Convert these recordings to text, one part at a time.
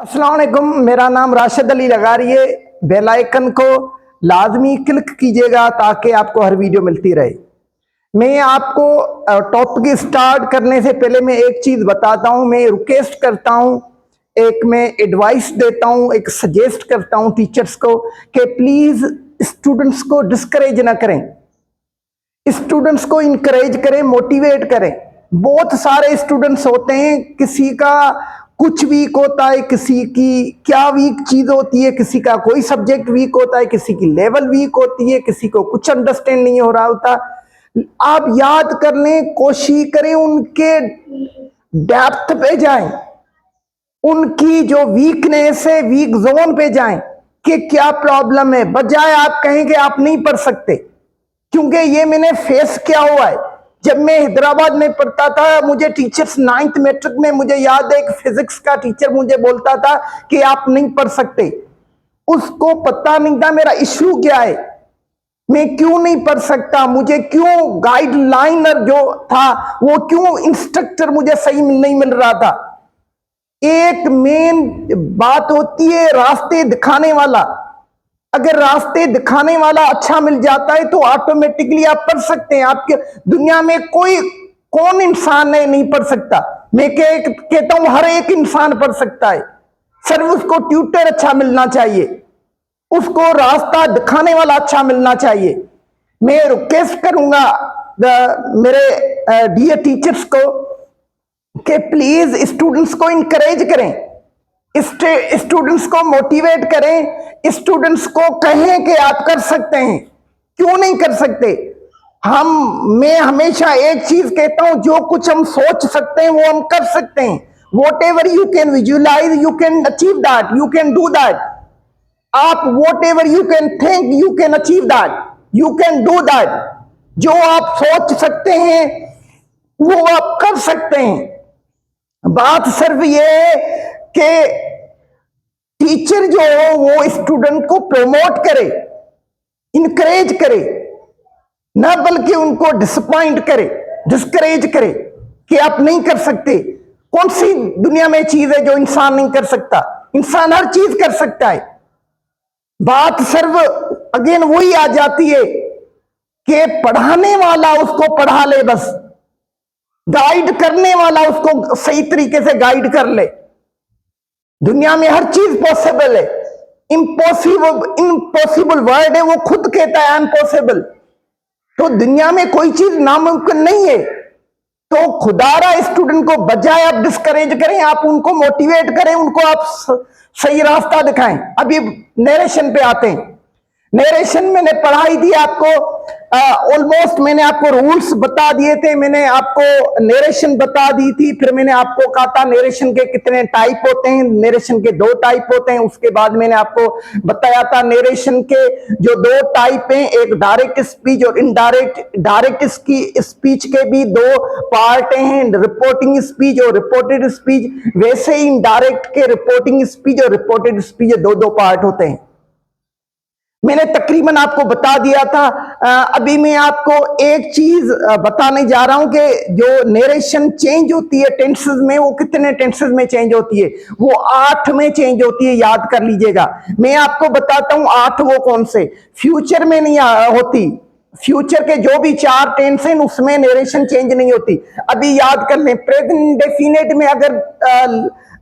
अस्सलाम वालेकुम, मेरा नाम राशिद अली लगारिए। बेल आइकन को लाजमी क्लिक कीजिएगा ताकि आपको हर वीडियो मिलती रहे। मैं आपको टॉपिक स्टार्ट करने से पहले मैं एक चीज़ बताता हूँ, मैं रिक्वेस्ट करता हूँ, एक मैं एडवाइस देता हूँ, एक सजेस्ट करता हूँ टीचर्स को कि प्लीज़ स्टूडेंट्स को डिस्करेज ना करें, स्टूडेंट्स को इनकरेज करें, मोटिवेट करें। बहुत सारे स्टूडेंट्स होते हैं, किसी का कुछ वीक होता है, किसी की क्या वीक चीज होती है, किसी का कोई सब्जेक्ट वीक होता है, किसी की लेवल वीक होती है, किसी को कुछ अंडरस्टैंड नहीं हो रहा होता। आप याद करने कोशिश करें, उनके डेप्थ पे जाएं, उनकी जो वीकनेस है वीक जोन पे जाएं कि क्या प्रॉब्लम है, बजाय आप कहें कि आप नहीं पढ़ सकते। क्योंकि ये मैंने फेस किया हुआ है। जब मैं हैदराबाद में पढ़ता था, मुझे टीचर्स 9th मैट्रिक में, मुझे याद है, एक फिजिक्स का टीचर मुझे बोलता था कि आप नहीं पढ़ सकते। उसको पता नहीं था मेरा इश्यू क्या है, मैं क्यों नहीं पढ़ सकता, मुझे क्यों गाइडलाइनर जो था वो क्यों इंस्ट्रक्टर मुझे सही नहीं मिल रहा था। एक मेन बात होती है रास्ते दिखाने वाला। अगर रास्ते दिखाने वाला अच्छा मिल जाता है तो ऑटोमेटिकली आप पढ़ सकते हैं। आपके दुनिया में कौन इंसान है नहीं पढ़ सकता? मैं कहता हूं हर एक इंसान पढ़ सकता है, सिर्फ उसको ट्यूटर अच्छा मिलना चाहिए, उसको रास्ता दिखाने वाला अच्छा मिलना चाहिए। मैं रिक्वेस्ट करूंगा मेरे डियर टीचर्स को कि प्लीज स्टूडेंट्स को इनकरेज करें, स्टूडेंट्स को मोटिवेट करें, स्टूडेंट्स को कहें कि आप कर सकते हैं, क्यों नहीं कर सकते। मैं हमेशा एक चीज कहता हूं, जो कुछ हम सोच सकते हैं वो हम कर सकते हैं। Whatever you can visualise you can achieve that, you can do that. आप whatever you can think you can achieve that, you can do that. जो आप सोच सकते हैं वो आप कर सकते हैं। बात सिर्फ ये है कि टीचर जो हो वो स्टूडेंट को प्रमोट करे, इनकरेज करे, ना बल्कि उनको डिसअपॉइंट करे, डिस्करेज करे कि आप नहीं कर सकते। कौन सी दुनिया में चीज है जो इंसान नहीं कर सकता? इंसान हर चीज कर सकता है। बात सिर्फ अगेन वही आ जाती है कि पढ़ाने वाला उसको पढ़ा ले, बस गाइड करने वाला उसको सही तरीके से गाइड कर ले। दुनिया में हर चीज पॉसिबल है। इम्पॉसिबल वर्ड है, वो खुद कहता है इम्पॉसिबल। तो दुनिया में कोई चीज नामुमकिन नहीं है। तो खुदारा स्टूडेंट को बजाय आप डिस्करेज करें, आप उनको मोटिवेट करें, उनको आप सही रास्ता दिखाएं। अभी नरेशन पे आते हैं। नरेशन मैंने पढ़ाई दी आपको, ऑलमोस्ट मैंने आपको रूल्स बता दिए थे, मैंने आपको नरेशन बता दी थी, फिर मैंने आपको कहा था नरेशन के कितने टाइप होते हैं। नरेशन के 2 टाइप होते हैं। उसके बाद मैंने आपको बताया था नरेशन के जो 2 टाइप हैं, एक डायरेक्ट स्पीच और इनडायरेक्ट। डायरेक्ट स्पीच के भी 2 पार्ट हैं, रिपोर्टिंग स्पीच और रिपोर्टेड स्पीच। वैसे ही इनडायरेक्ट के रिपोर्टिंग स्पीच और रिपोर्टेड स्पीच 2 पार्ट होते हैं। मैंने तकरीबन आपको बता दिया था। अभी मैं आपको एक चीज बताने जा रहा हूं कि जो नरेशन चेंज होती है टेंसेस में, वो कितने टेंसेस में चेंज होती है? वो 8 में चेंज होती है, याद कर लीजिएगा। मैं आपको बताता हूं 8 वो कौन से। फ्यूचर में नहीं होती, फ्यूचर के जो भी 4 टेंस हैं उसमें नरेशन चेंज नहीं होती। अभी याद कर लें, प्रेजेंट इंडेफिनिट में अगर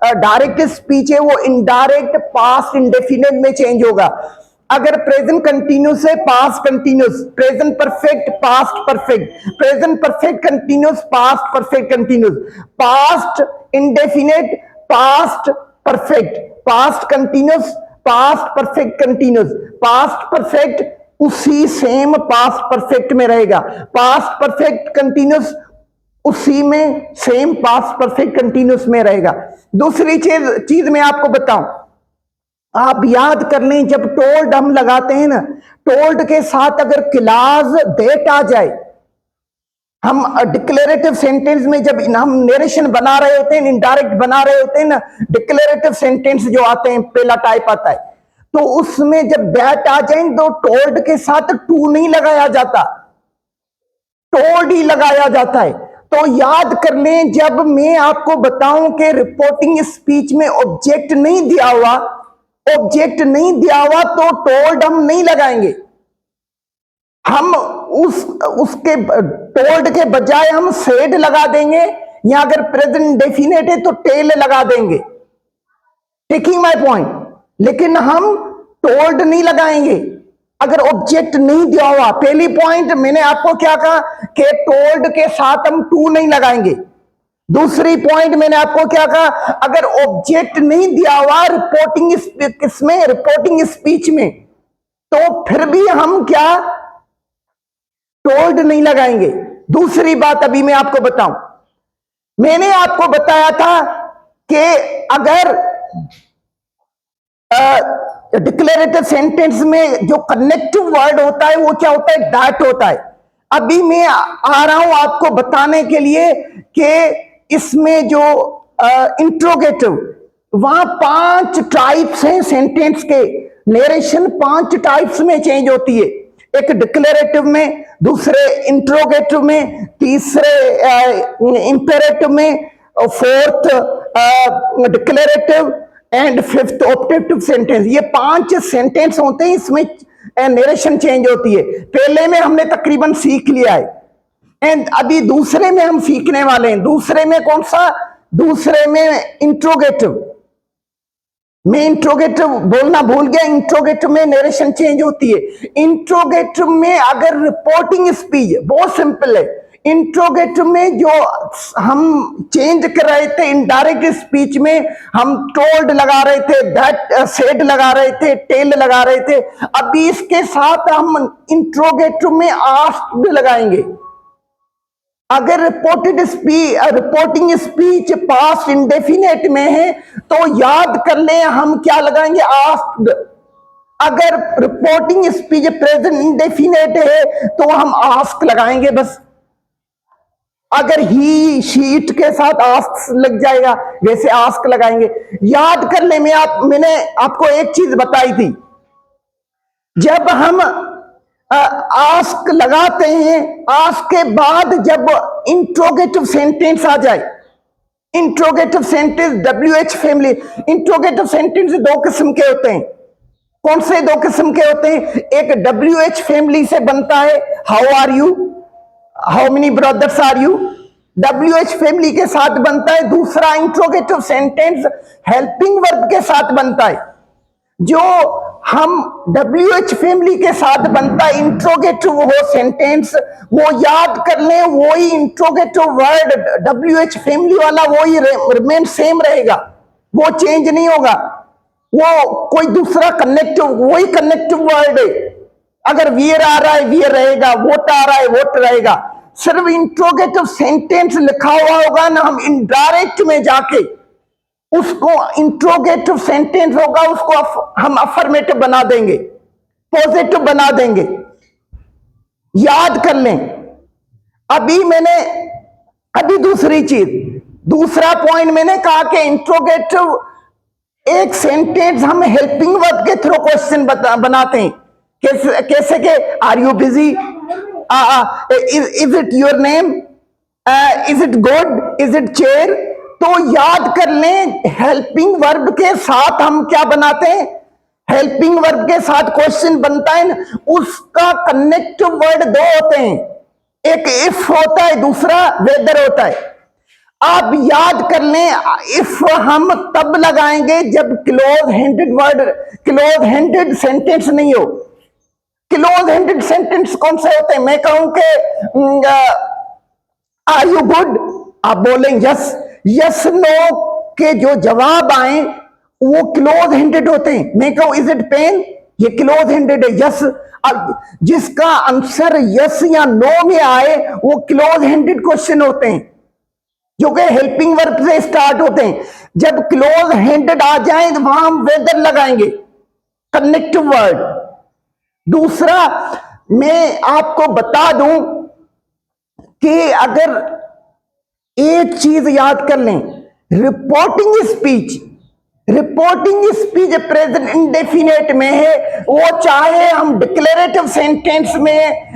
डायरेक्ट स्पीच है वो इनडायरेक्ट पास्ट इंडेफिनिट में चेंज होगा। अगर प्रेजेंट कंटिन्यूस है past continuous, present perfect past perfect, present perfect continuous past perfect continuous, past indefinite past perfect, past continuous past perfect continuous, past perfect उसी same past perfect में रहेगा, past perfect continuous उसी में same past perfect continuous में रहेगा। दूसरी चीज मैं आपको बताऊं, आप याद कर लें, जब टोल्ड हम लगाते हैं ना, टोल्ड के साथ अगर क्लास दैट आ जाए, हम डिक्लेरेटिव सेंटेंस में जब हम नरेशन बना रहे होते हैं, इनडायरेक्ट बना रहे होते हैं ना, डिक्लेरेटिव सेंटेंस जो आते हैं, पहला टाइप आता है, तो उसमें जब दैट आ जाए तो टोल्ड के साथ टू नहीं लगाया जाता, टोल्ड ही लगाया जाता है। तो याद कर लें, जब मैं आपको बताऊं कि रिपोर्टिंग स्पीच में ऑब्जेक्ट नहीं दिया हुआ, तो टोल्ड हम नहीं लगाएंगे। हम उसके टोल्ड के बजाय हम सेड लगा देंगे, या अगर प्रेजेंट डेफिनेट है तो टेल लगा देंगे। Taking my point. लेकिन हम टोल्ड नहीं लगाएंगे अगर ऑब्जेक्ट नहीं दिया हुआ। पहली पॉइंट मैंने आपको क्या कहा कि टोल्ड के साथ हम टू नहीं लगाएंगे। दूसरी पॉइंट मैंने आपको क्या कहा, अगर ऑब्जेक्ट नहीं दिया हुआ रिपोर्टिंग स्पीच में, तो फिर भी हम क्या टोल्ड नहीं लगाएंगे। दूसरी बात अभी मैं आपको बताऊं, मैंने आपको बताया था कि अगर डिक्लेरेटिव सेंटेंस में जो कनेक्टिव वर्ड होता है वो क्या होता है, दैट होता है। अभी मैं आ रहा हूं आपको बताने के लिए कि इसमें जो इंट्रोगेटिव, वहां 5 टाइप्स हैं सेंटेंस के। नरेशन 5 टाइप्स में चेंज होती है, एक डिक्लेरेटिव में, दूसरे इंट्रोगेटिव में, तीसरे इंपेरेटिव में, fourth declarative and fifth optative sentence. ये 5 सेंटेंस होते हैं, इसमें नरेशन चेंज होती है। पहले में हमने तकरीबन सीख लिया है, एंड अभी दूसरे में हम सीखने वाले हैं। दूसरे में कौन सा, दूसरे में इंट्रोगेटिव। मैं इंट्रोगेटिव बोलना भूल गया, इंट्रोगेटिव में नरेशन चेंज होती है। इंट्रोगेटिव में अगर रिपोर्टिंग स्पीच, बहुत सिंपल है, इंट्रोगेटिव में जो हम चेंज कर रहे थे इनडायरेक्ट स्पीच में, हम टोल्ड लगा रहे थे, दैट सेड लगा रहे थे, टेल लगा रहे थे। अभी इसके साथ हम इंट्रोगेटिव में आस्क्ड लगाएंगे। अगर रिपोर्टिंग स्पीच पास्ट इंडेफिनेट में है तो याद कर लें हम क्या लगाएंगे, आस्क्ड। अगर रिपोर्टिंग स्पीच प्रेजेंट इंडेफिनेट है तो हम आस्क लगाएंगे बस। अगर ही शीट के साथ आस्क लग जाएगा, वैसे आस्क लगाएंगे। याद कर ले, मैंने आपको एक चीज बताई थी, जब हम आस्क लगाते हैं, आस्क के बाद जब इंट्रोगेटिव सेंटेंस आ जाए, interrogative sentence WH family. Interrogative sentence 2 किस्म के होते हैं। कौन से 2 किस्म के होते हैं, एक WH फैमिली से बनता है, how are you, how many brothers are you, WH family के साथ बनता है। दूसरा इंट्रोगेटिव सेंटेंस हेल्पिंग वर्ब के साथ बनता है। जो हम WH फैमिली के साथ बनता है इंट्रोगेटिव हो सेंटेंस, वो याद कर लें, वही इंट्रोगेटिव वर्ड WH फैमिली वाला वही रिमेन सेम रहेगा, वो चेंज नहीं होगा। वो कोई दूसरा कनेक्टिव, वही कनेक्टिव वर्ड है। अगर वियर आ रहा है वियर रहेगा, वोट आ रहा है वोट रहेगा। सिर्फ इंट्रोगेटिव सेंटेंस लिखा हुआ होगा ना, हम इनडायरेक्ट में जाके उसको इंट्रोगेटिव सेंटेंस होगा, उसको हम अफर्मेटिव बना देंगे, पॉजिटिव बना देंगे। याद कर लें। अभी दूसरी चीज, दूसरा पॉइंट मैंने कहा कि इंट्रोगेटिव एक सेंटेंस हम हेल्पिंग वर्ब के थ्रू क्वेश्चन बनाते हैं। कैसे के, are you busy, is it your name, is it good, is it chair. तो याद कर लें, हेल्पिंग वर्ब के साथ हम क्या बनाते हैं, हेल्पिंग वर्ब के साथ क्वेश्चन बनता है ना, उसका कनेक्टिव वर्ड 2 होते हैं, एक इफ होता है, दूसरा वेदर होता है। आप याद कर लें, इफ हम तब लगाएंगे जब close handed word, close handed sentence नहीं हो। क्लोज हैंडेड सेंटेंस कौन से होते हैं, मैं कहूं कि आर यू गुड, आप बोलेंगे यस, यस नो के जो जवाब आए वो क्लोज हैंडेड होते हैं। मैं कहूं इज इट पेन, ये क्लोज हैंडेड है, यस। जिसका आंसर यस या नो में आए वो क्लोज हैंडेड क्वेश्चन होते हैं, जो कि हेल्पिंग वर्ब से स्टार्ट होते हैं। जब क्लोज हैंडेड आ जाए तो वहां हम वेदर लगाएंगे, कनेक्टिव वर्ड। दूसरा मैं आपको बता दूं कि अगर एक चीज याद कर लें, reporting speech reporting speech present indefinite में है, वो चाहे हम डिक्लेरेटिव सेंटेंस में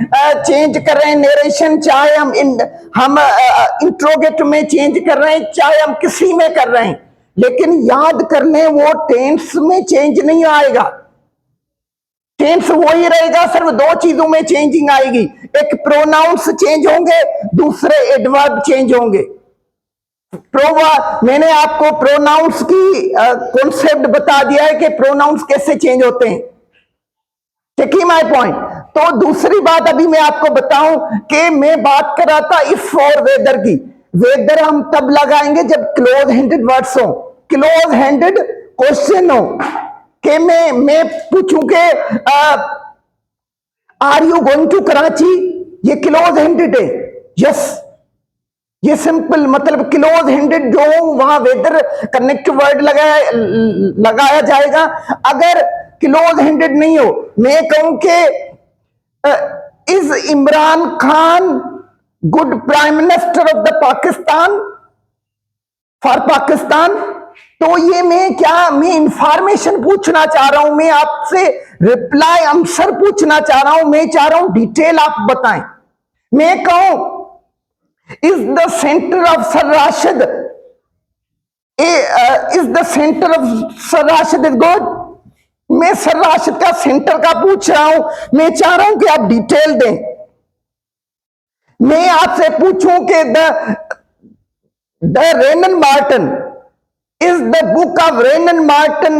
चेंज कर रहे हैं नरेशन, चाहे हम इंट्रोगेटिव में चेंज कर रहे हैं, चाहे हम किसी में कर रहे हैं, लेकिन याद कर लें वो टेंस में चेंज नहीं आएगा। टेंस वही रहेगा, सिर्फ दो चीजों में चेंजिंग आएगी, एक प्रोनाउंस चेंज होंगे, दूसरे एडवर्ब चेंज होंगे। मैंने आपको प्रोनाउंस की कॉन्सेप्ट बता दिया है कि प्रोनाउंस कैसे चेंज होते हैं। Taking my point. तो दूसरी बात अभी मैं आपको बताऊं कि मैं बात कर रहा था इफ और वेदर की। वेदर हम तब लगाएंगे जब क्लोज हैंडेड वर्ड्स हो, क्लोज हैंडेड क्वेश्चन हो, कि मैं पूछूं कि are you going to Karachi, ये क्लोज हैंडेड है, यस, ये सिंपल मतलब क्लोज हैंडेड जो हो वहां वेदर कनेक्ट वर्ड लगाया जाएगा। अगर क्लोज हैंडेड नहीं हो, मैं कहूं कि is Imran Khan good prime minister of the Pakistan for Pakistan, तो ये मैं इंफॉर्मेशन पूछना चाह रहा हूं, मैं आपसे रिप्लाई आंसर पूछना चाह रहा हूं, मैं चाह रहा हूं डिटेल आप बताएं। मैं कहूं is the center of Sir Rashid is the center of Sir Rashid is good, मैं सर राशिद का सेंटर का पूछ रहा हूं, मैं चाह रहा हूं कि आप डिटेल दें। मैं आपसे पूछूं कि the Renan Martin is the book of Renan Martin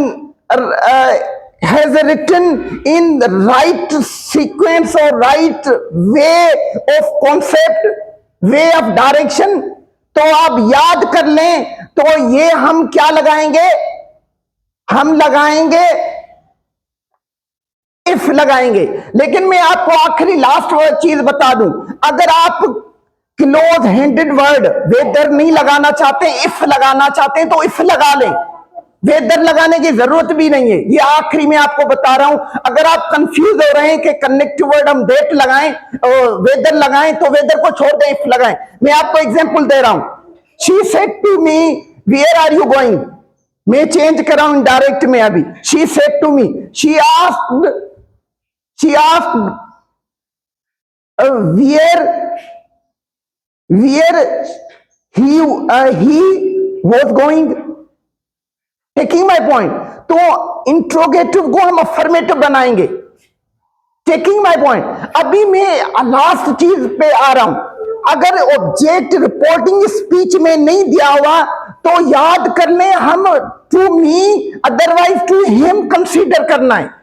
has written in the right sequence or right way of concept, way of direction, तो आप याद कर लें। तो ये हम क्या लगाएंगे, हम लगाएंगे इफ लगाएंगे। लेकिन मैं आपको आखिरी लास्ट चीज बता दूं, अगर आप क्लोज हैंडेड वर्ड वेदर नहीं लगाना चाहते, इफ लगाना चाहते हैं तो इफ लगा लें, वेदर लगाने की जरूरत भी नहीं है। ये आखिरी में आपको बता रहा हूं, अगर आप कंफ्यूज हो रहे हैं कि कनेक्टिव वर्ड हम डेट लगाएं और वेदर लगाएं, तो वेदर को छोड़ दें, इफ लगाएं। मैं आपको एग्जांपल दे रहा हूं, she said to me where are you going, मैं चेंज कर रहा हूं डायरेक्ट में अभी, she said to me, she asked where he was going. Taking my point. तो इंट्रोगेटिव को हम अफर्मेटिव बनाएंगे। Taking my point. अभी मैं लास्ट चीज पे आ रहा हूं, अगर ऑब्जेक्ट रिपोर्टिंग स्पीच में नहीं दिया हुआ तो याद कर लें हम to me otherwise to him consider करना है।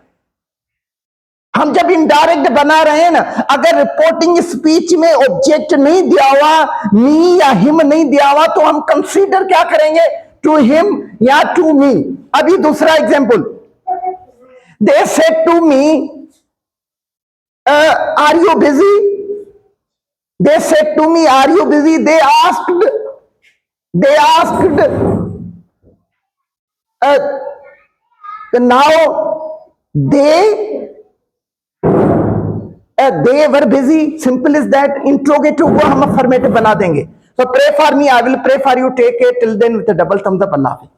हम जब इनडायरेक्ट बना रहे हैं ना, अगर रिपोर्टिंग स्पीच में ऑब्जेक्ट नहीं दिया हुआ, मी या हिम नहीं दिया हुआ, तो हम कंसीडर क्या करेंगे, टू हिम या टू मी। अभी दूसरा example, they said to me are you busy, they said to me are you busy, they asked now they were busy, simple is that। Interrogative को हम अफर्मेटिव बना देंगे। So pray for me, I will pray for you, take care, till then with a double thumbs up, Allah Hafiz।